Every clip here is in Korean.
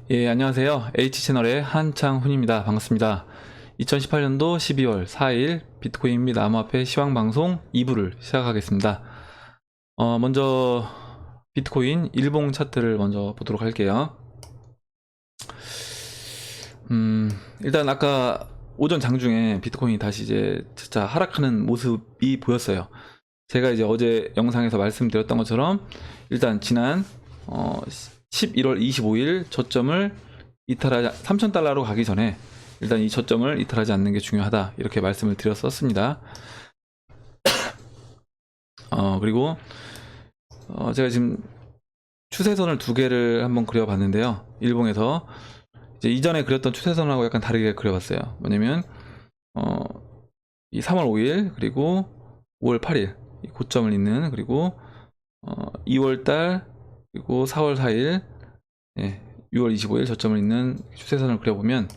예, 안녕하세요. H채널의 한창훈입니다. 반갑습니다. 2018년도 12월 4일 비트코인 및 암호화폐 시황방송 2부를 시작하겠습니다. 먼저 비트코인 일봉 차트를 먼저 보도록 할게요. 일단 아까 오전 장중에 비트코인이 다시 이제 진짜 하락하는 모습이 보였어요. 제가 이제 어제 영상에서 말씀드렸던 것처럼 일단 지난 11월 25일 저점을 이탈하지 3,000달러로 가기 전에 일단 이 저점을 이탈하지 않는 게 중요하다 이렇게 말씀을 드렸었습니다. 그리고 제가 지금 추세선을 두 개를 한번 그려봤는데요. 일봉에서 이제 이전에 그렸던 추세선하고 약간 다르게 그려봤어요. 뭐냐면 이 3월 5일 그리고 5월 8일 이 고점을 잇는, 그리고 2월달 그리고 4월 4일 6월 25일 저점을 잇는 추세선을 그려보면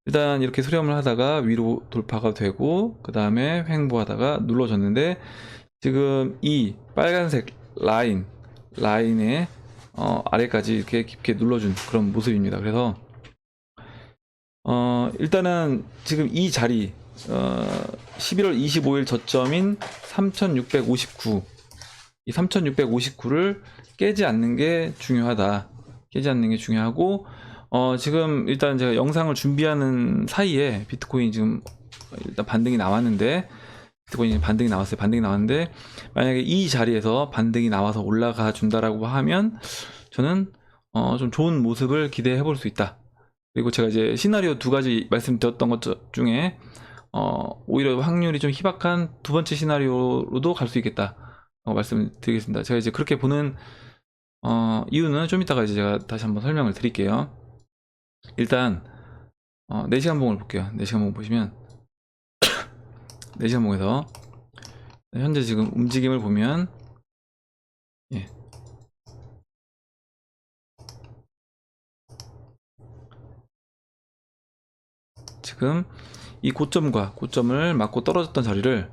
일단 이렇게 수렴을 하다가 위로 돌파가 되고 그 다음에 횡보하다가 눌러졌는데, 지금 이 빨간색 라인의 아래까지 이렇게 깊게 눌러준 그런 모습입니다. 그래서 일단은 지금 이 자리 11월 25일 저점인 3659, 이 3659를 깨지 않는 게 중요하다. 깨지 않는 게 중요하고, 지금 일단 제가 영상을 준비하는 사이에 비트코인 지금 일단 반등이 나왔는데, 비트코인 반등이 나왔어요. 반등이 나왔는데 만약에 이 자리에서 반등이 나와서 올라가 준다라고 하면 저는 좀 좋은 모습을 기대해 볼 수 있다. 그리고 제가 이제 시나리오 두 가지 말씀드렸던 것 중에 오히려 확률이 좀 희박한 두 번째 시나리오로도 갈 수 있겠다 말씀드리겠습니다. 제가 이제 그렇게 보는 이유는 좀 이따가 이제 제가 다시 한번 설명을 드릴게요. 일단 4시간 봉을 볼게요. 4시간 봉 보시면 4시간 봉에서 현재 지금 움직임을 보면 지금 이 고점을 맞고 떨어졌던 자리를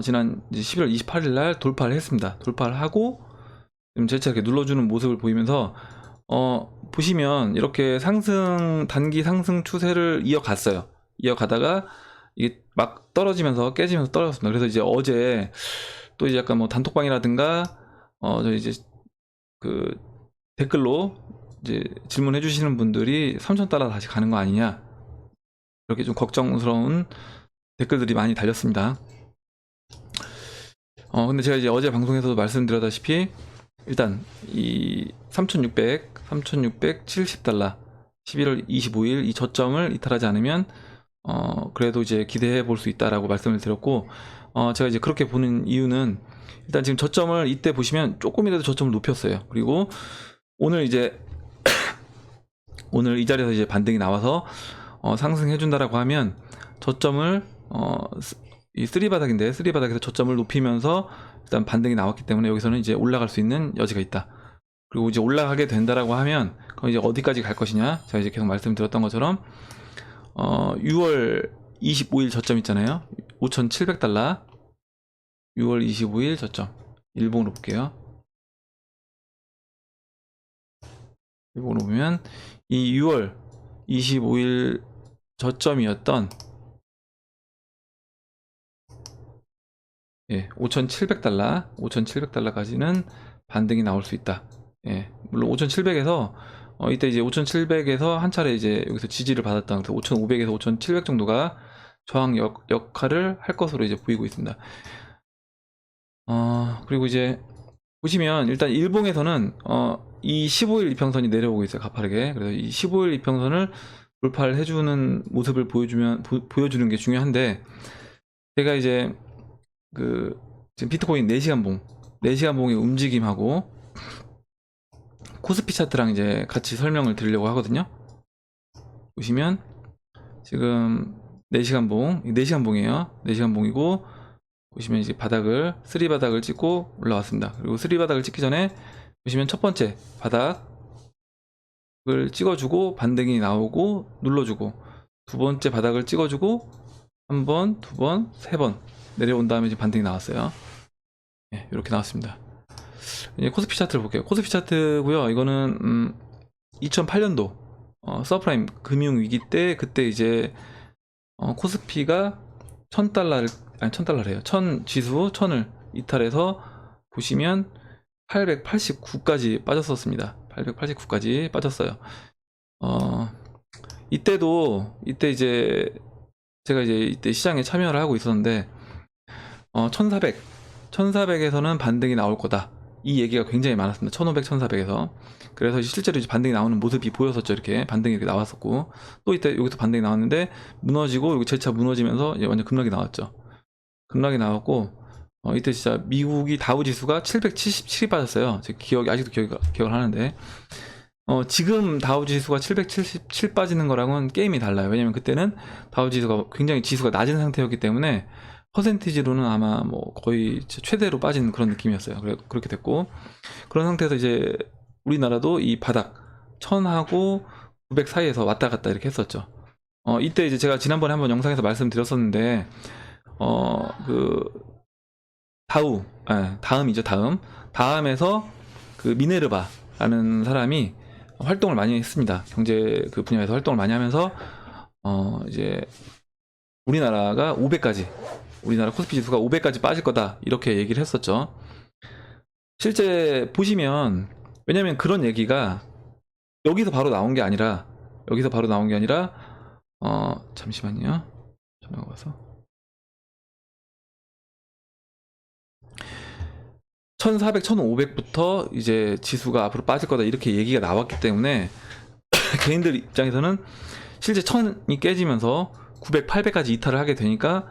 지난 11월 28일 날 돌파를 했습니다. 돌파를 하고 지금 재차 이렇게 눌러주는 모습을 보이면서 보시면 이렇게 단기 상승 추세를 이어갔어요. 이어가다가 이게 막 떨어지면서 깨지면서 떨어졌습니다. 그래서 이제 어제 또 이제 약간 뭐 단톡방이라든가 저희 이제 그 댓글로 이제 질문해 주시는 분들이 3,000달러 다시 가는 거 아니냐, 이렇게 좀 걱정스러운 댓글들이 많이 달렸습니다. 근데 제가 이제 어제 방송에서도 말씀드렸다시피 일단 이 3,670달러 11월 25일 이 저점을 이탈하지 않으면 그래도 이제 기대해 볼 수 있다라고 말씀을 드렸고, 제가 이제 그렇게 보는 이유는 일단 지금 저점을 이때 보시면 조금이라도 저점을 높였어요. 그리고 오늘 이제 오늘 이 자리에서 이제 반등이 나와서 상승해 준다라고 하면 저점을 이 3바닥인데 3바닥에서 저점을 높이면서 일단 반등이 나왔기 때문에 여기서는 이제 올라갈 수 있는 여지가 있다. 그리고 이제 올라가게 된다라고 하면 그럼 이제 어디까지 갈 것이냐, 제가 이제 계속 말씀드렸던 것처럼 6월 25일 저점 있잖아요. 5,700달러 6월 25일 저점 일봉으로 볼게요. 일봉으로 보면 이 6월 25일 저점이었던 5,700달러까지는 반등이 나올 수 있다. 물론 5,700에서 이때 이제 5,700에서 한 차례 이제 여기서 지지를 받았다. 그래서 5,500에서 5,700 정도가 저항 역할을 할 것으로 이제 보이고 있습니다. 그리고 이제 보시면 일단 일봉에서는 이 15일 이평선이 내려오고 있어요. 가파르게. 그래서 이 15일 이평선을 돌파를 해주는 모습을 보여주는 게 중요한데, 제가 이제 지금 비트코인 4시간 봉의 움직임하고 코스피 차트랑 이제 같이 설명을 드리려고 하거든요. 보시면 지금 4시간 봉이에요. 4시간 봉이고 보시면 이제 3바닥을 찍고 올라왔습니다. 그리고 3바닥을 찍기 전에 보시면 첫 번째 바닥을 찍어주고 반등이 나오고 눌러주고, 두 번째 바닥을 찍어주고 한 번, 두 번, 세 번 내려온 다음에 이제 반등이 나왔어요. 이렇게 나왔습니다. 이제 코스피 차트를 볼게요. 코스피 차트고요. 이거는 2008년도 서프라임 금융위기 때, 그때 이제 코스피가 1000달러를, 아니 1000달러래요. 1000 지수 1000을 이탈해서 보시면 889까지 빠졌었습니다. 889까지 빠졌어요. 이때 이제 제가 이제 이때 시장에 참여를 하고 있었는데 1400에서는 반등이 나올 거다. 이 얘기가 굉장히 많았습니다. 1500, 1400에서. 그래서 실제로 이제 반등이 나오는 모습이 보였었죠. 이렇게 반등이 이렇게 나왔었고, 또 이때 여기서 반등이 나왔는데 무너지고 여기 재차 무너지면서 이제 완전 급락이 나왔죠. 급락이 나왔고 이때 진짜 미국이 다우 지수가 777이 빠졌어요. 제 기억이 아직도 기억을 하는데 지금 다우 지수가 777 빠지는 거랑은 게임이 달라요. 왜냐면 그때는 다우 지수가 굉장히 지수가 낮은 상태였기 때문에 퍼센티지로는 아마 뭐 거의 최대로 빠진 그런 느낌이었어요. 그렇게 됐고, 그런 상태에서 이제 우리나라도 이 바닥 1000하고 900 사이에서 왔다 갔다 이렇게 했었죠. 이때 이제 제가 지난번에 한번 영상에서 말씀드렸었는데 그 다음이죠. 다음에서 그 미네르바라는 사람이 활동을 많이 했습니다. 경제 그 분야에서 활동을 많이 하면서 이제 우리나라가 500까지, 우리나라 코스피 지수가 500까지 빠질 거다 이렇게 얘기를 했었죠. 실제 보시면, 왜냐면 그런 얘기가 여기서 바로 나온 게 아니라 잠시만요. 전화가 와서 1400, 1500부터 이제 지수가 앞으로 빠질 거다 이렇게 얘기가 나왔기 때문에 개인들 입장에서는 실제 1000이 깨지면서 900, 800까지 이탈을 하게 되니까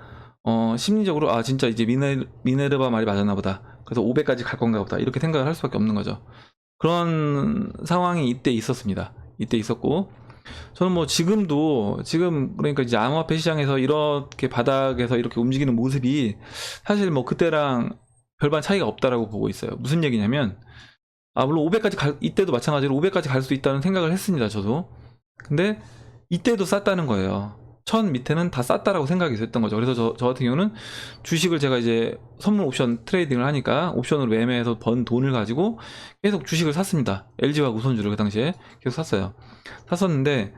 심리적으로 진짜 이제 미네르바 말이 맞았나 보다. 그래서 500까지 갈 건가 보다. 이렇게 생각을 할 수밖에 없는 거죠. 그런 상황이 이때 있었습니다. 이때 있었고, 저는 뭐 지금 그러니까 이제 암호화폐 시장에서 이렇게 바닥에서 이렇게 움직이는 모습이 사실 뭐 그때랑 별반 차이가 없다라고 보고 있어요. 무슨 얘기냐면, 물론 500까지 이때도 마찬가지로 500까지 갈 수 있다는 생각을 했습니다. 저도. 근데 이때도 쌌다는 거예요. 1000 밑에는 다 쌌다라고 생각이 됐던 거죠. 그래서 저 같은 경우는 주식을 제가 이제 선물 옵션 트레이딩을 하니까 옵션으로 매매해서 번 돈을 가지고 계속 주식을 샀습니다. LG화학 우선주를 그 당시에 계속 샀어요. 샀었는데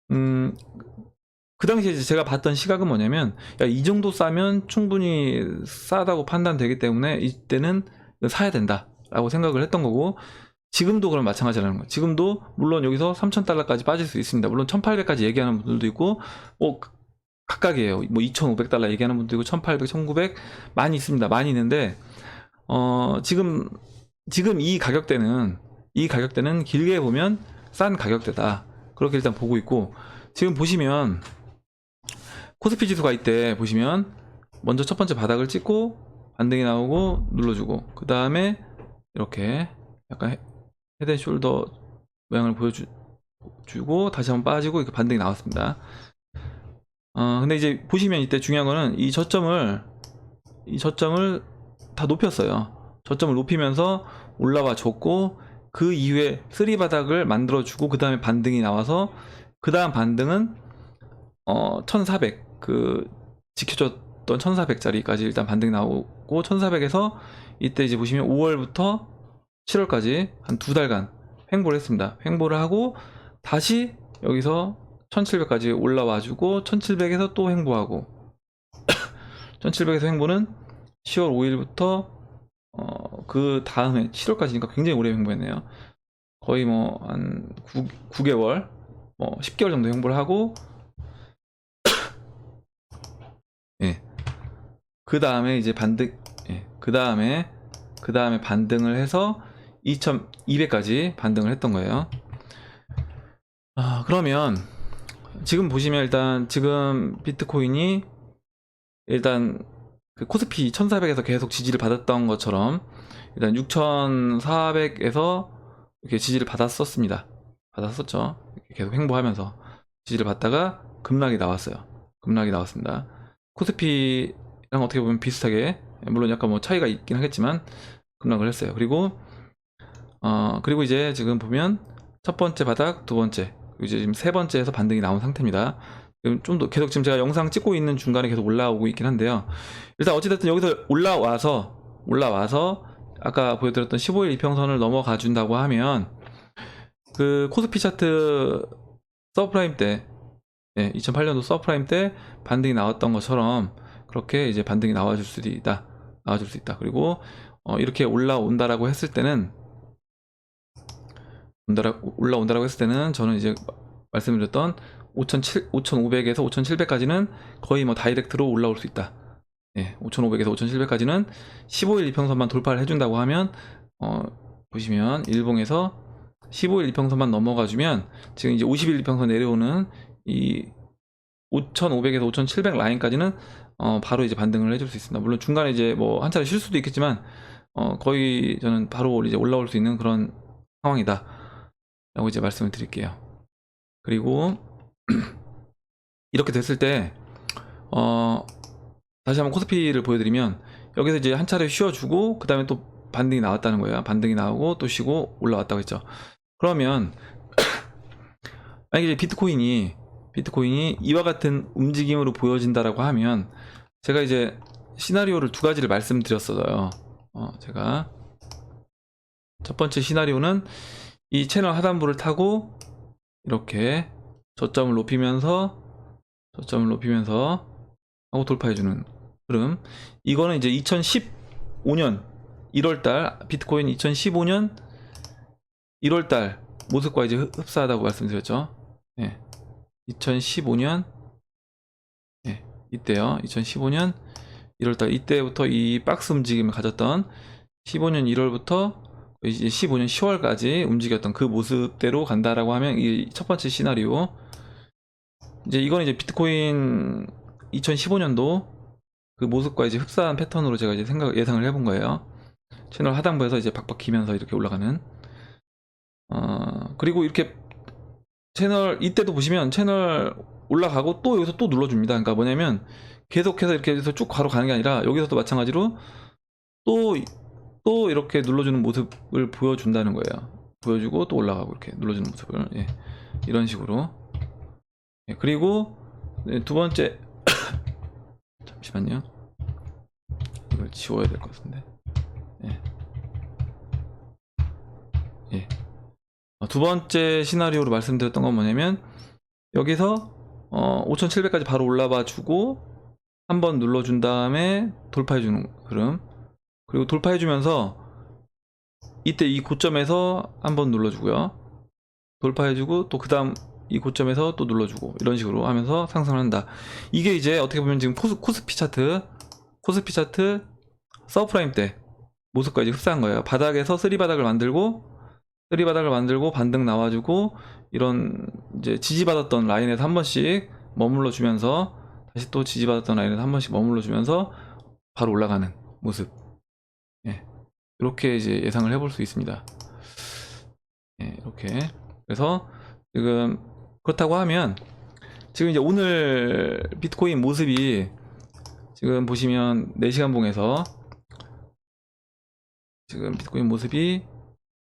그 당시에 이제 제가 봤던 시각은 뭐냐면, 이 정도 싸면 충분히 싸다고 판단되기 때문에 이때는 사야 된다라고 생각을 했던 거고, 지금도 그럼 마찬가지라는 거예요. 지금도 물론 여기서 3,000달러까지 빠질 수 있습니다. 물론 1,800까지 얘기하는 분들도 있고, 각각이에요. 뭐 2,500달러 얘기하는 분도 있고, 1,800, 1,900 많이 있습니다. 많이 있는데 지금 이 가격대는 길게 보면 싼 가격대다. 그렇게 일단 보고 있고, 지금 보시면 코스피 지수가 이때 보시면 먼저 첫 번째 바닥을 찍고 반등이 나오고 눌러주고, 그 다음에 이렇게 약간 헤드앤숄더 모양을 보여주고 다시 한번 빠지고 이렇게 반등이 나왔습니다. 근데 이제 보시면 이때 중요한 거는 이 저점을 다 높였어요. 저점을 높이면서 올라와 줬고, 그 이후에 3 바닥을 만들어 주고, 그 다음에 반등이 나와서, 그 다음 반등은 1400 지켜줬던 1400짜리까지 일단 반등이 나오고, 1400에서 이때 이제 보시면 5월부터 7월까지 한 2달간 횡보를 했습니다. 횡보를 하고 다시 여기서 1700까지 올라와주고 1700에서 또 횡보하고 1700에서 횡보는 10월 5일부터 그 다음에 7월까지니까 굉장히 오래 횡보했네요. 거의 뭐 한 9개월, 뭐 10개월 정도 횡보를 하고 그 다음에 이제 그 다음에 반등을 해서 2200까지 반등을 했던 거예요. 그러면 지금 보시면 일단 지금 비트코인이 일단 그 코스피 1400에서 계속 지지를 받았던 것처럼 일단 6400에서 이렇게 지지를 받았었죠. 계속 횡보하면서 지지를 받다가 급락이 나왔습니다. 코스피랑 어떻게 보면 비슷하게, 물론 약간 뭐 차이가 있긴 하겠지만 급락을 했어요. 그리고 이제 지금 보면 첫 번째 바닥, 두 번째, 이제 지금 세 번째에서 반등이 나온 상태입니다. 좀 더 계속 지금 제가 영상 찍고 있는 중간에 계속 올라오고 있긴 한데요. 일단 어찌됐든 여기서 올라와서 아까 보여드렸던 15일 이평선을 넘어가 준다고 하면 그 코스피 차트 서프라임 때, 2008년도 서프라임 때 반등이 나왔던 것처럼 그렇게 이제 반등이 나와줄 수도 있다. 나와줄 수 있다. 그리고 이렇게 올라온다라고 했을 때는 올라온다라고 했을 때는 저는 이제 말씀드렸던 5,500에서 5,700까지는 거의 뭐 다이렉트로 올라올 수 있다. 5,500에서 5,700까지는 15일 이평선만 돌파를 해준다고 하면 보시면 일봉에서 15일 이평선만 넘어가주면 지금 이제 50일 이평선 내려오는 이 5,500에서 5,700 라인까지는 바로 이제 반등을 해줄 수 있습니다. 물론 중간에 이제 뭐 한 차례 쉴 수도 있겠지만 거의 저는 바로 이제 올라올 수 있는 그런 상황이다 라고 이제 말씀을 드릴게요. 그리고 이렇게 됐을 때 다시 한번 코스피를 보여드리면 여기서 이제 한 차례 쉬어주고 그 다음에 또 반등이 나왔다는 거예요. 반등이 나오고 또 쉬고 올라왔다고 했죠. 그러면 만약에 이제 비트코인이 이와 같은 움직임으로 보여진다라고 하면 제가 이제 시나리오를 두 가지를 말씀드렸어요. 제가 첫 번째 시나리오는 이 채널 하단부를 타고 이렇게 저점을 높이면서 하고 돌파해주는 흐름. 이거는 이제 2015년 1월달 비트코인 2015년 1월달 모습과 이제 흡사하다고 말씀드렸죠. 2015년 이때요. 2015년 1월달 이때부터 이 박스 움직임을 가졌던 15년 1월부터 이제 15년 10월까지 움직였던 그 모습대로 간다라고 하면 이 첫 번째 시나리오. 이제 이거는 이제 비트코인 2015년도 그 모습과 이제 흡사한 패턴으로 제가 이제 예상을 해본 거예요. 채널 하단부에서 이제 박박 기면서 이렇게 올라가는. 그리고 이렇게 이때도 보시면 채널 올라가고 또 여기서 또 눌러줍니다. 그러니까 뭐냐면 계속해서 이렇게 해서 쭉 바로 가는 게 아니라 여기서도 마찬가지로 또 이렇게 눌러주는 모습을 보여준다는 거예요. 보여주고 또 올라가고 이렇게 눌러주는 모습을. 이런 식으로. 그리고 두 번째 잠시만요. 이걸 지워야 될 것 같은데. 두 번째 시나리오로 말씀드렸던 건 뭐냐면 여기서 5,700까지 바로 올라봐 주고 한번 눌러준 다음에 돌파해주는 흐름. 그리고 돌파해주면서 이때 이 고점에서 한번 눌러주고요. 돌파해주고 또 그 다음 이 고점에서 또 눌러주고 이런 식으로 하면서 상승을 한다. 이게 이제 어떻게 보면 지금 코스피 차트 서프라임 때 모습과 이제 흡사한 거예요. 바닥에서 쓰리바닥을 만들고 반등 나와주고 이런 이제 지지받았던 라인에서 한 번씩 머물러 주면서 다시 또 지지받았던 라인에서 한 번씩 머물러 주면서 바로 올라가는 모습. 이렇게 이제 예상을 해볼 수 있습니다. 이렇게. 그래서 지금 그렇다고 하면 지금 이제 오늘 비트코인 모습이 지금 보시면 4시간 봉에서 지금 비트코인 모습이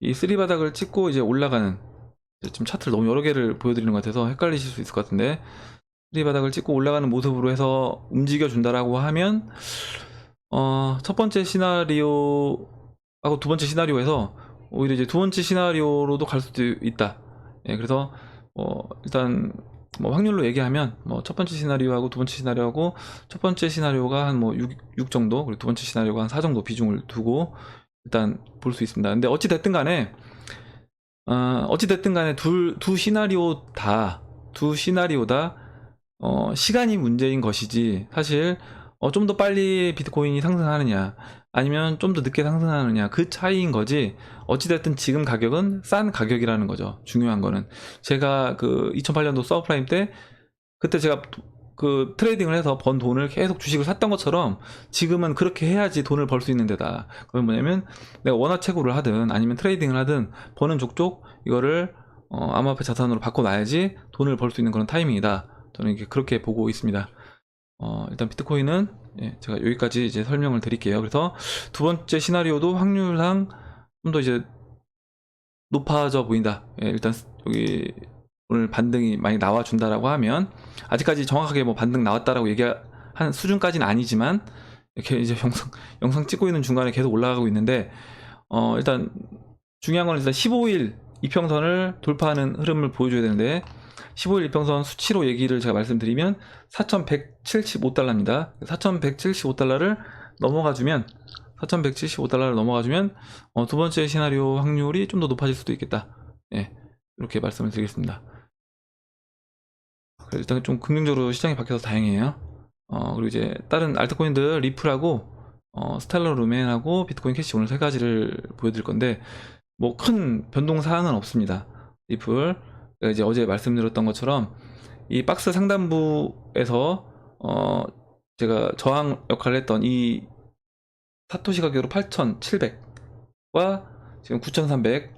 이 쓰리바닥을 찍고 이제 올라가는, 지금 차트를 너무 여러 개를 보여드리는 것 같아서 헷갈리실 수 있을 것 같은데, 쓰리바닥을 찍고 올라가는 모습으로 해서 움직여 준다라고 하면 첫 번째 시나리오하고 두 번째 시나리오에서 오히려 이제 두 번째 시나리오로도 갈 수도 있다. 그래서 일단 뭐 확률로 얘기하면 뭐 첫 번째 시나리오하고 두 번째 시나리오하고 첫 번째 시나리오가 한 뭐 6 정도, 그리고 두 번째 시나리오가 한 4 정도 비중을 두고 일단 볼 수 있습니다. 근데 어찌 됐든 간에 두 시나리오 다 시간이 문제인 것이지, 사실 좀 더 빨리 비트코인이 상승하느냐 아니면 좀 더 늦게 상승하느냐 그 차이인 거지, 어찌됐든 지금 가격은 싼 가격이라는 거죠. 중요한 거는 제가 그 2008년도 서브프라임 때 그때 제가 그 트레이딩을 해서 번 돈을 계속 주식을 샀던 것처럼 지금은 그렇게 해야지 돈을 벌 수 있는 데다. 그건 뭐냐면 내가 원화채굴을 하든 아니면 트레이딩을 하든 버는 족족 이거를 암호화폐 자산으로 바꿔놔야지 돈을 벌 수 있는 그런 타이밍이다. 저는 그렇게 보고 있습니다. 일단 비트코인은 제가 여기까지 이제 설명을 드릴게요. 그래서 두 번째 시나리오도 확률상 좀 더 이제 높아져 보인다. 일단 여기 오늘 반등이 많이 나와준다라고 하면, 아직까지 정확하게 뭐 반등 나왔다라고 얘기한 수준까지는 아니지만 이렇게 이제 영상 찍고 있는 중간에 계속 올라가고 있는데, 일단 중요한 건 일단 15일 이평선을 돌파하는 흐름을 보여줘야 되는데 15일 이평선 수치로 얘기를 제가 말씀드리면 4,175달러입니다. 4,175달러를 넘어가주면 4,175달러를 넘어가주면 두 번째 시나리오 확률이 좀 더 높아질 수도 있겠다. 예, 이렇게 말씀을 드리겠습니다. 일단 좀 긍정적으로 시장이 바뀌어서 다행이에요. 그리고 이제 다른 알트코인들 리플하고 스텔라 루멘하고 비트코인 캐시 오늘 세 가지를 보여드릴 건데 뭐 큰 변동 사항은 없습니다. 리플 이제 어제 말씀드렸던 것처럼 이 박스 상단부에서 제가 저항 역할을 했던 이 사토시 가격으로 8,700과 지금 9,300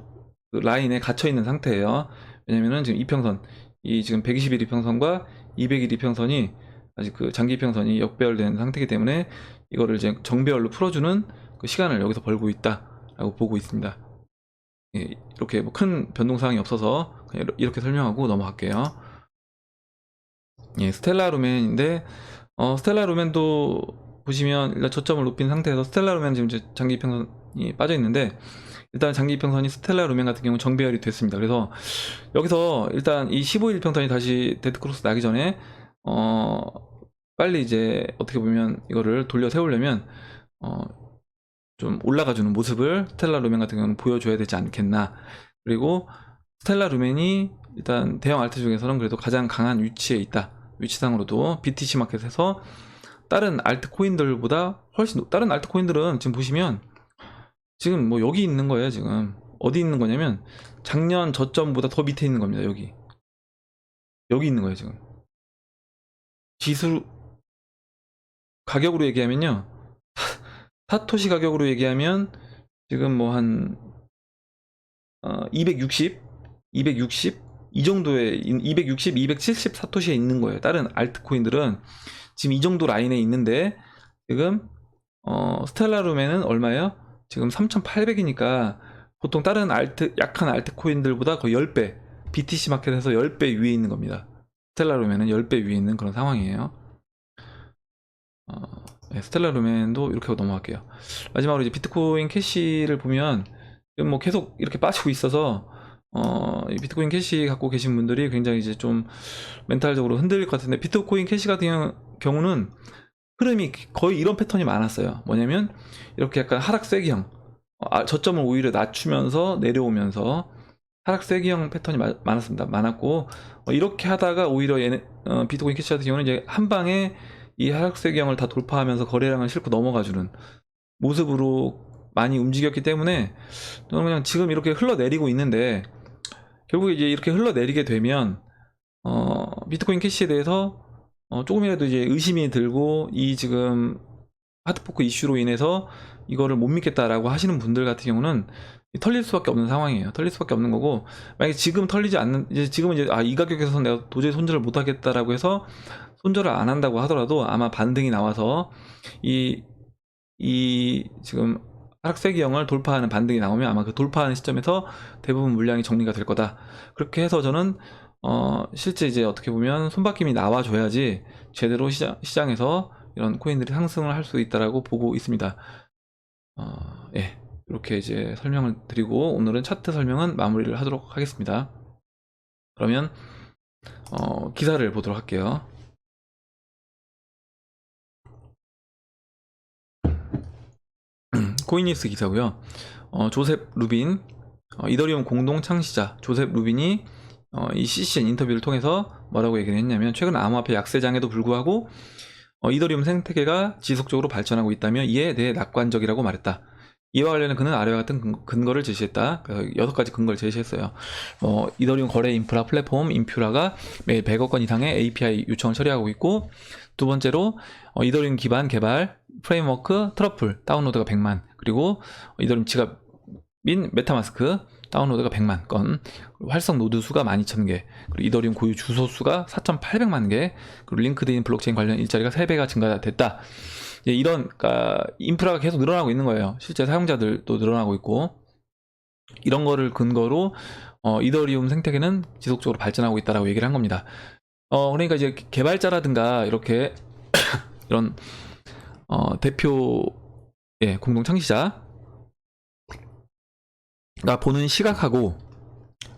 그 라인에 갇혀 있는 상태예요. 왜냐면은 지금 이평선 이 지금 120일 이평선과 200일 이평선이 아직 그 장기 이평선이 역배열된 상태이기 때문에 이거를 이제 정배열로 풀어주는 그 시간을 여기서 벌고 있다라고 보고 있습니다. 예, 이렇게 뭐 큰 변동 사항이 없어서 그냥 이렇게 설명하고 넘어갈게요. 예, 스텔라 루멘인데 스텔라 루멘도 보시면 일단 저점을 높인 상태에서 스텔라 루멘 지금 이제 장기 이평선이 빠져 있는데 일단 장기 이평선이 스텔라 루멘 같은 경우 정배열이 됐습니다. 그래서 여기서 일단 이 15일 평선이 다시 데드크로스 나기 전에 빨리 이제 어떻게 보면 이거를 돌려 세우려면 좀 올라가주는 모습을 스텔라 루멘 같은 경우는 보여줘야 되지 않겠나. 그리고 스텔라 루멘이 일단 대형 알트 중에서는 그래도 가장 강한 위치에 있다. 위치상으로도 BTC 마켓에서 다른 알트 코인들보다 훨씬 다른 알트 코인들은 지금 보시면 지금 뭐 여기 있는 거예요. 지금 어디 있는 거냐면 작년 저점보다 더 밑에 있는 겁니다. 여기 있는 거예요. 지금 지수 가격으로 얘기하면요, 사토시 가격으로 얘기하면 지금 뭐 한 260 이 정도의 260, 270 사토시에 있는 거예요. 다른 알트코인들은 지금 이 정도 라인에 있는데 지금 스텔라 루멘은 얼마예요? 지금 3,800이니까 보통 다른 약한 알트코인들보다 거의 10배, BTC 마켓에서 10배 위에 있는 겁니다. 스텔라 루멘은 10배 위에 있는 그런 상황이에요. 네, 스텔라 루멘도 이렇게 하고 넘어갈게요. 마지막으로 이제 비트코인 캐시를 보면 지금 뭐 계속 이렇게 빠지고 있어서 이 비트코인 캐시 갖고 계신 분들이 굉장히 이제 좀 멘탈적으로 흔들릴 것 같은데, 비트코인 캐시 같은 경우는 흐름이 거의 이런 패턴이 많았어요. 뭐냐면 이렇게 약간 하락세기형, 저점을 오히려 낮추면서 내려오면서 하락세기형 패턴이 많았고 이렇게 하다가 오히려 비트코인 캐시 같은 경우는 이제 한 방에 이 하락세기형을 다 돌파하면서 거래량을 싣고 넘어가주는 모습으로 많이 움직였기 때문에 저는 그냥 지금 이렇게 흘러내리고 있는데, 결국에 이제 이렇게 흘러내리게 되면 비트코인 캐시에 대해서 조금이라도 이제 의심이 들고 이 지금 하드포크 이슈로 인해서 이거를 못 믿겠다라고 하시는 분들 같은 경우는 털릴 수밖에 없는 상황이에요. 털릴 수밖에 없는 거고, 만약에 지금 털리지 않는, 이제 지금은 이제 이 가격에서 내가 도저히 손절을 못 하겠다라고 해서 손절을 안 한다고 하더라도 아마 반등이 나와서 이 지금 하락세기형을 돌파하는 반등이 나오면 아마 그 돌파하는 시점에서 대부분 물량이 정리가 될 거다. 그렇게 해서 저는 실제 이제 어떻게 보면 손바뀜이 나와줘야지 제대로 시장에서 이런 코인들이 상승을 할 수 있다라고 보고 있습니다. 예, 이렇게 이제 설명을 드리고 오늘은 차트 설명은 마무리를 하도록 하겠습니다. 그러면 기사를 보도록 할게요. 코인뉴스 기사고요. 조셉 루빈, 이더리움 공동 창시자 조셉 루빈이 이 CCN 인터뷰를 통해서 뭐라고 얘기를 했냐면, 최근 암호화폐 약세장에도 불구하고 이더리움 생태계가 지속적으로 발전하고 있다며 이에 대해 낙관적이라고 말했다. 이와 관련해 그는 아래와 같은 근거를 제시했다. 6가지 근거를 제시했어요. 이더리움 거래 인프라 플랫폼 인퓨라가 매일 100억 건 이상의 API 요청을 처리하고 있고, 두 번째로 이더리움 기반 개발 프레임워크 트러플 다운로드가 100만, 그리고 이더리움 지갑인 메타마스크 다운로드가 100만 건, 활성 노드 수가 12,000개, 그리고 이더리움 고유 주소 수가 4,800만 개, 그리고 링크드인 블록체인 관련 일자리가 3배가 증가됐다. 이런 인프라가 계속 늘어나고 있는 거예요. 실제 사용자들도 늘어나고 있고, 이런 거를 근거로 이더리움 생태계는 지속적으로 발전하고 있다라고 얘기를 한 겁니다. 그러니까 이제 개발자라든가 이렇게 이런 대표 공동 창시자가 보는 시각하고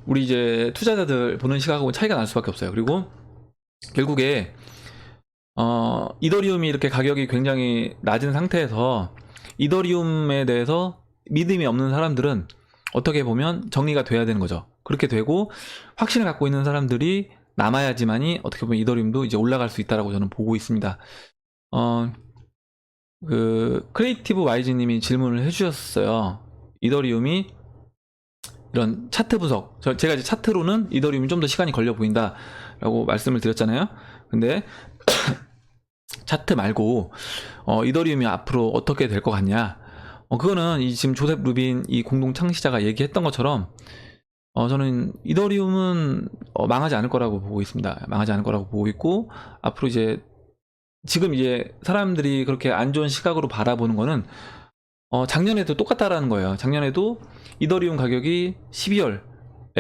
우리 이제 투자자들 보는 시각하고 차이가 날 수밖에 없어요. 그리고 결국에 이더리움이 이렇게 가격이 굉장히 낮은 상태에서 이더리움에 대해서 믿음이 없는 사람들은 어떻게 보면 정리가 돼야 되는 거죠. 그렇게 되고 확신을 갖고 있는 사람들이 남아야지만이 어떻게 보면 이더리움도 이제 올라갈 수 있다라고 저는 보고 있습니다. 크리에이티브 와이즈님이 질문을 해주셨어요. 이더리움이 이런 차트 분석, 제가 이제 차트로는 이더리움이 좀 더 시간이 걸려 보인다라고 말씀을 드렸잖아요. 근데 차트 말고 이더리움이 앞으로 어떻게 될 것 같냐? 그거는 이 지금 조셉 루빈 이 공동 창시자가 얘기했던 것처럼 저는 이더리움은 망하지 않을 거라고 보고 있습니다. 망하지 않을 거라고 보고 있고, 앞으로 이제 지금 이제 사람들이 그렇게 안 좋은 시각으로 바라보는 거는 작년에도 똑같다라는 거예요. 작년에도 이더리움 가격이 12월에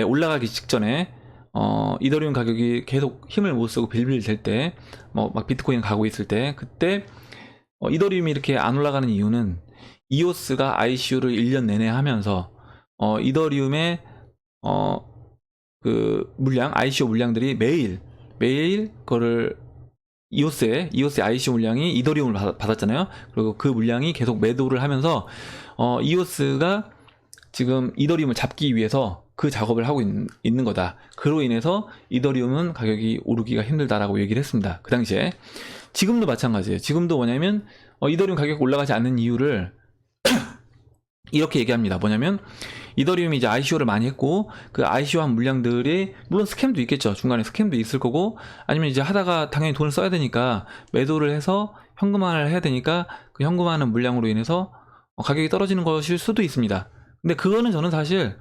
올라가기 직전에 이더리움 가격이 계속 힘을 못 쓰고 빌빌댈 때, 막 비트코인 가고 있을 때, 그때 이더리움이 이렇게 안 올라가는 이유는 이오스가 ICO를 1년 내내 하면서 이더리움의 그 물량, ICO 물량들이 매일 그거를 이오스의 ICO 물량이 이더리움을 받았잖아요. 그리고 그 물량이 계속 매도를 하면서 이오스가 지금 이더리움을 잡기 위해서 그 작업을 하고 있는 거다. 그로 인해서 이더리움은 가격이 오르기가 힘들다라고 얘기를 했습니다. 그 당시에. 지금도 마찬가지예요. 지금도 뭐냐면 이더리움 가격이 올라가지 않는 이유를 이렇게 얘기합니다. 뭐냐면 이더리움이 이제 ICO를 많이 했고, 그 ICO한 물량들이 물론 스캠도 있겠죠. 중간에 스캠도 있을 거고, 아니면 이제 하다가 당연히 돈을 써야 되니까 매도를 해서 현금화를 해야 되니까 그 현금화하는 물량으로 인해서 가격이 떨어지는 것일 수도 있습니다. 근데 그거는 저는 사실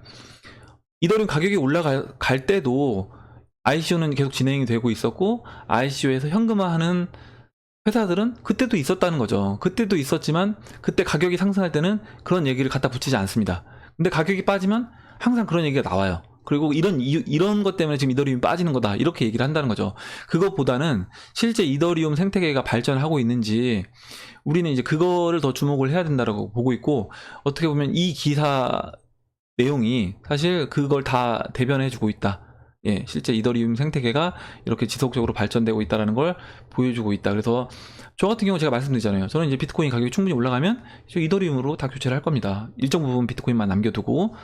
이더리움 가격이 올라갈 때도 ICO는 계속 진행이 되고 있었고, ICO에서 현금화하는 회사들은 그때도 있었다는 거죠. 그때도 있었지만 그때 가격이 상승할 때는 그런 얘기를 갖다 붙이지 않습니다. 근데 가격이 빠지면 항상 그런 얘기가 나와요. 그리고 이런 것 때문에 지금 이더리움이 빠지는 거다, 이렇게 얘기를 한다는 거죠. 그것보다는 실제 이더리움 생태계가 발전하고 있는지 우리는 이제 그거를 더 주목을 해야 된다고 보고 있고, 어떻게 보면 이 기사 내용이 사실 그걸 다 대변해주고 있다. 예, 실제 이더리움 생태계가 이렇게 지속적으로 발전되고 있다는 걸 보여주고 있다. 그래서 저 같은 경우 제가 말씀드리잖아요. 저는 이제 비트코인 가격이 충분히 올라가면 이더리움으로 다 교체를 할 겁니다. 일정 부분 비트코인만 남겨두고,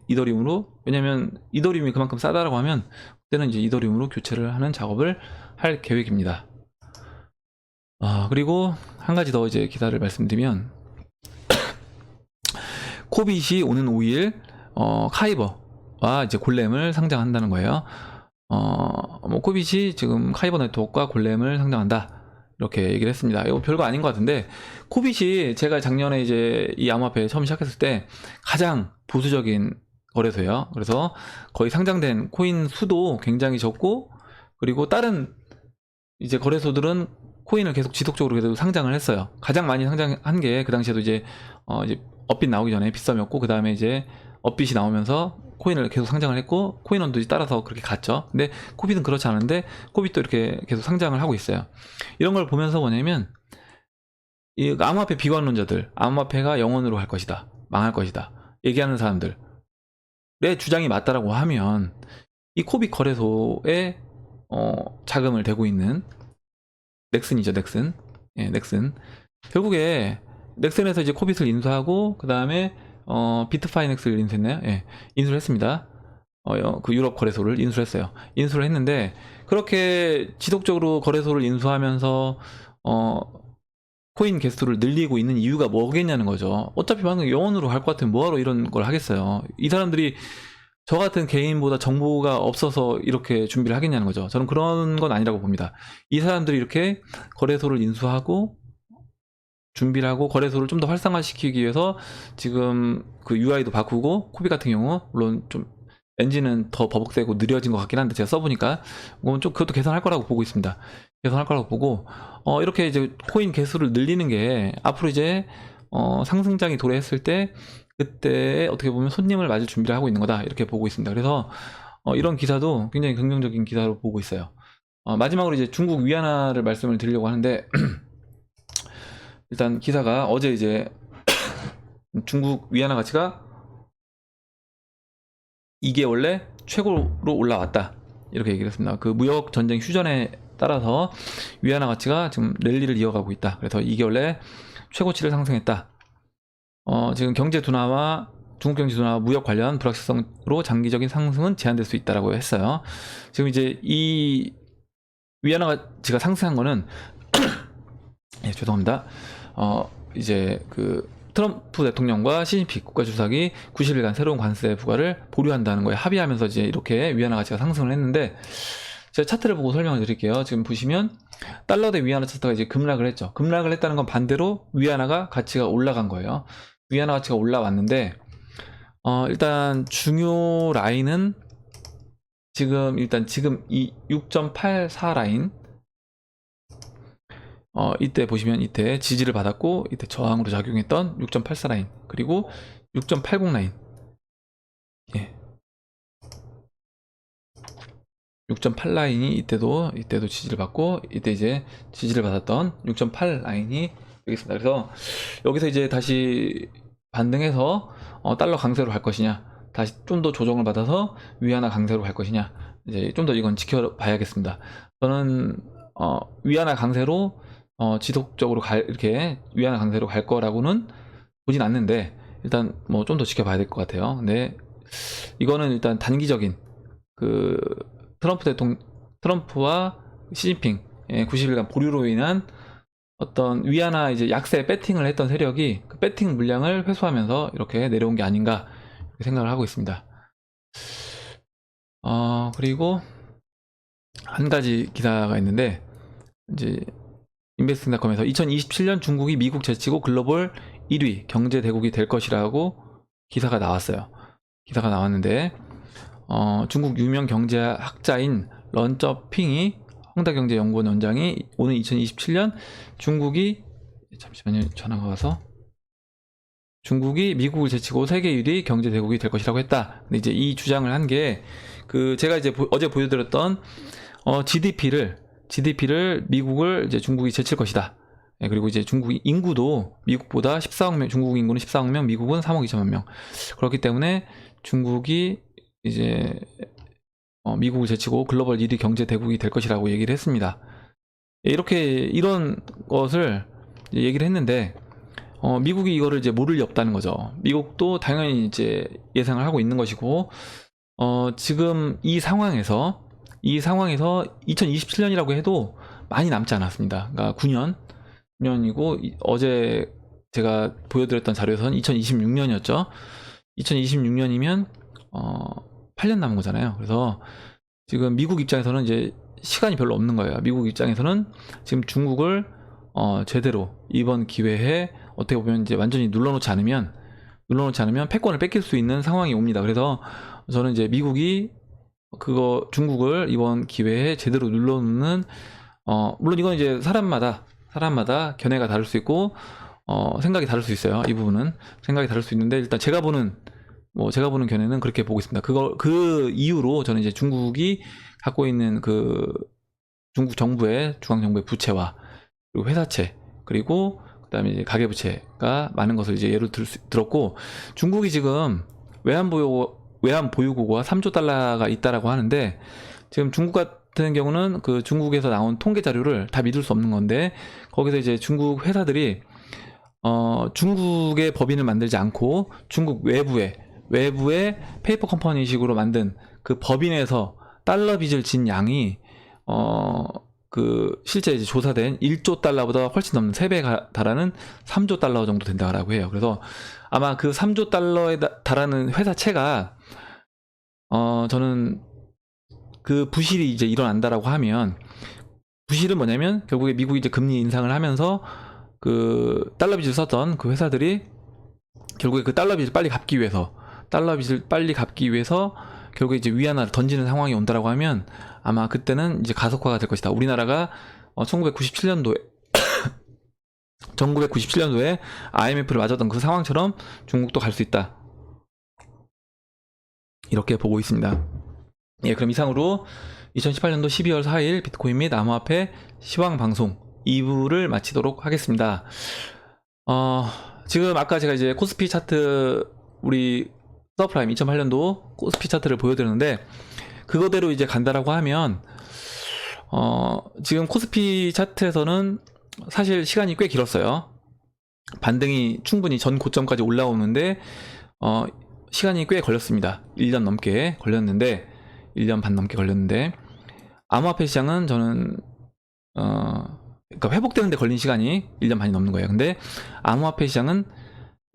이더리움으로, 왜냐면 이더리움이 그만큼 싸다라고 하면 그때는 이제 이더리움으로 교체를 하는 작업을 할 계획입니다. 그리고 한 가지 더 이제 기사를 말씀드리면, 코빗이 오는 5일 카이버와 이제 골렘을 상장한다는 거예요. 코빗이 지금 카이버 네트워크와 골렘을 상장한다, 이렇게 얘기를 했습니다. 이거 별거 아닌 것 같은데, 코빗이 제가 작년에 이제 이 암호화폐 처음 시작했을 때 가장 보수적인 거래소예요. 그래서 거의 상장된 코인 수도 굉장히 적고, 그리고 다른 이제 거래소들은 코인을 계속 지속적으로 그래도 상장을 했어요. 가장 많이 상장한 게 그 당시에도 이제 업빗 나오기 전에 빗썸이었고, 그 다음에 이제 업빗이 나오면서 코인을 계속 상장을 했고, 코인원도 따라서 그렇게 갔죠. 근데 코빗은 그렇지 않은데, 코빗도 이렇게 계속 상장을 하고 있어요. 이런 걸 보면서 뭐냐면, 이 암호화폐 비관론자들, 암호화폐가 영원으로 할 것이다, 망할 것이다 얘기하는 사람들의 주장이 맞다라고 하면, 이 코빗 거래소에 자금을 대고 있는 넥슨이죠, 넥슨. 예, 넥슨. 결국에 넥슨에서 이제 코빗을 인수하고, 그 다음에 비트파이넥스를 인수했나요? 예, 인수를 했습니다. 그 유럽 거래소를 인수를 했어요. 인수를 했는데, 그렇게 지속적으로 거래소를 인수하면서 코인 개수를 늘리고 있는 이유가 뭐겠냐는 거죠. 어차피 방금 영원으로 할 것 같으면 뭐하러 이런 걸 하겠어요. 이 사람들이 저 같은 개인보다 정보가 없어서 이렇게 준비를 하겠냐는 거죠. 저는 그런 건 아니라고 봅니다. 이 사람들이 이렇게 거래소를 인수하고 준비를 하고 거래소를 좀 더 활성화시키기 위해서 지금 그 UI도 바꾸고, 코빗 같은 경우 물론 좀 엔진은 더 버벅대고 느려진 것 같긴 한데, 제가 써보니까 좀 그것도 개선할 거라고 보고 있습니다. 개선할 거라고 보고, 이렇게 이제 코인 개수를 늘리는 게 앞으로 이제 상승장이 도래했을 때, 그때 어떻게 보면 손님을 맞을 준비를 하고 있는 거다, 이렇게 보고 있습니다. 그래서 이런 기사도 굉장히 긍정적인 기사로 보고 있어요. 마지막으로 이제 중국 위안화를 말씀을 드리려고 하는데 일단 기사가 어제 이제 중국 위안화 가치가 이게 원래 최고로 올라왔다. 이렇게 얘기를 했습니다. 그 무역 전쟁 휴전에 따라서 위안화 가치가 지금 랠리를 이어가고 있다. 그래서 이게 원래 최고치를 상승했다. 지금 경제 둔화와 중국 경제 둔화와 무역 관련 불확실성으로 장기적인 상승은 제한될 수 있다라고 했어요. 지금 이제 이 위안화 가치가 상승한 거는 예, 죄송합니다. 이제 그 트럼프 대통령과 시진핑 국가주석이 90일간 새로운 관세 부과를 보류한다는 거에 합의하면서 이제 이렇게 위안화 가치가 상승을 했는데, 제가 차트를 보고 설명을 드릴게요. 지금 보시면 달러 대 위안화 차트가 이제 급락을 했죠. 급락을 했다는 건 반대로 위안화가 가치가 올라간 거예요. 위안화 가치가 올라왔는데, 일단 중요 라인은 지금 이 6.84 라인, 이때 보시면 이때 지지를 받았고 이때 저항으로 작용했던 6.84 라인, 그리고 6.80 라인, 예. 6.8 라인이 이때도 지지를 받고 이때 이제 지지를 받았던 6.8 라인이 여기 있습니다. 그래서 여기서 이제 다시 반등해서 달러 강세로 갈 것이냐, 다시 좀 더 조정을 받아서 위안화 강세로 갈 것이냐, 이제 좀 더 이건 지켜봐야겠습니다. 저는 위안화 강세로 지속적으로 이렇게 위안화 강세로 갈 거라고는 보진 않는데, 일단 뭐 좀 더 지켜봐야 될 것 같아요. 근데 이거는 일단 단기적인 그 트럼프와 시진핑 90일간 보류로 인한 어떤 위안화 이제 약세 배팅을 했던 세력이 그 배팅 물량을 회수하면서 이렇게 내려온 게 아닌가, 이렇게 생각을 하고 있습니다. 그리고 한 가지 기사가 있는데, 이제 인베스팅닷컴에서 2027년 중국이 미국 제치고 글로벌 1위 경제 대국이 될 것이라고 기사가 나왔어요. 기사가 나왔는데, 중국 유명 경제학자인 런쩌핑이, 홍다경제연구원 원장이 오늘 2027년 중국이, 잠시만요, 전화가 와서, 중국이 미국을 제치고 세계 1위 경제 대국이 될 것이라고 했다. 근데 이제 이 주장을 한 게 그 제가 이제 어제 보여드렸던 GDP를 미국을 이제 중국이 제칠 것이다. 예, 그리고 이제 중국 인구도 미국보다 14억 명, 중국 인구는 14억 명, 미국은 3억 2천만 명. 그렇기 때문에 중국이 이제 미국을 제치고 글로벌 1위 경제 대국이 될 것이라고 얘기를 했습니다. 이렇게 이런 것을 얘기를 했는데, 미국이 이거를 이제 모를 리 없다는 거죠. 미국도 당연히 이제 예상을 하고 있는 것이고, 지금 이 상황에서 2027년이라고 해도 많이 남지 않았습니다. 그러니까 9년이고, 어제 제가 보여드렸던 자료에서는 2026년이었죠. 2026년이면 8년 남은 거잖아요. 그래서 지금 미국 입장에서는 이제 시간이 별로 없는 거예요. 미국 입장에서는 지금 중국을 제대로 이번 기회에 어떻게 보면 이제 완전히 눌러놓지 않으면 패권을 뺏길 수 있는 상황이 옵니다. 그래서 저는 이제 미국이 중국을 이번 기회에 제대로 눌러놓는, 물론 이건 이제 사람마다 견해가 다를 수 있고 생각이 다를 수 있어요. 이 부분은 생각이 다를 수 있는데, 일단 제가 보는 견해는 그렇게 보고 있습니다. 그 이유로 저는 이제 중국이 갖고 있는 그 중국 정부의, 중앙정부의 부채와, 그리고 회사채, 그리고 그다음에 이제 가계부채가 많은 것을 이제 예로 들었고, 중국이 지금 외환 보유고가 3조 달러가 있다라고 하는데, 지금 중국 같은 경우는 그 중국에서 나온 통계 자료를 다 믿을 수 없는 건데, 거기서 이제 중국 회사들이 중국의 법인을 만들지 않고 중국 외부의 페이퍼 컴퍼니식으로 만든 그 법인에서 달러 빚을 진 양이 그 실제 이제 조사된 1조 달러보다 훨씬 넘는 3배에 달하는 3조 달러 정도 된다고 해요. 그래서 아마 그 3조 달러에 달하는 회사채가 저는 그 부실이 이제 일어난다라고 하면, 부실은 뭐냐면 결국에 미국이 이제 금리 인상을 하면서 그 달러 빚을 썼던 그 회사들이 결국에 그 달러 빚을 빨리 갚기 위해서 결국에 이제 위안화를 던지는 상황이 온다라고 하면, 아마 그때는 이제 가속화가 될 것이다. 우리나라가 1997년도에 IMF를 맞았던 그 상황처럼 중국도 갈 수 있다, 이렇게 보고 있습니다. 예, 그럼 이상으로 2018년도 12월 4일 비트코인 및 암호화폐 시황 방송 2부를 마치도록 하겠습니다. 지금 아까 제가 이제 코스피 차트 우리 서프라임 2008년도 코스피 차트를 보여드렸는데 그거대로 이제 간다라고 하면 지금 코스피 차트에서는 사실 시간이 꽤 길었어요. 반등이 충분히 전 고점까지 올라오는데 시간이 꽤 걸렸습니다. 1년 넘게 걸렸는데 1년 반 넘게 걸렸는데 암호화폐 시장은 저는 그러니까 회복되는데 걸린 시간이 1년 반이 넘는 거예요. 근데 암호화폐 시장은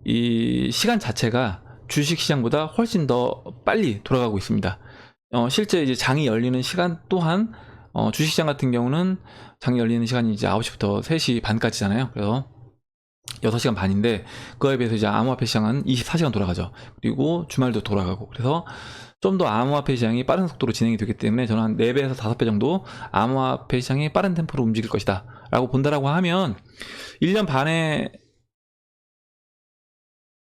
이 시간 자체가 주식 시장보다 훨씬 더 빨리 돌아가고 있습니다. 실제 이제 장이 열리는 시간 또한 주식 시장 같은 경우는 장이 열리는 시간이 이제 9시부터 3시 반까지잖아요. 그래서 6시간 반인데 그거에 비해서 이제 암호화폐 시장은 24시간 돌아가죠. 그리고 주말도 돌아가고 그래서 좀 더 암호화폐 시장이 빠른 속도로 진행이 되기 때문에 저는 한 4배에서 5배 정도 암호화폐 시장이 빠른 템포로 움직일 것이다 라고 본다라고 하면 1년 반에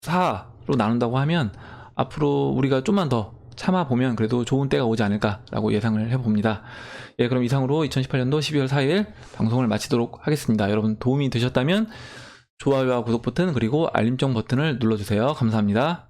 4로 나눈다고 하면 앞으로 우리가 좀만 더 참아보면 그래도 좋은 때가 오지 않을까라고 예상을 해봅니다. 예, 그럼 이상으로 2018년도 12월 4일 방송을 마치도록 하겠습니다. 여러분 도움이 되셨다면 좋아요와 구독 버튼 그리고 알림정 버튼을 눌러주세요. 감사합니다.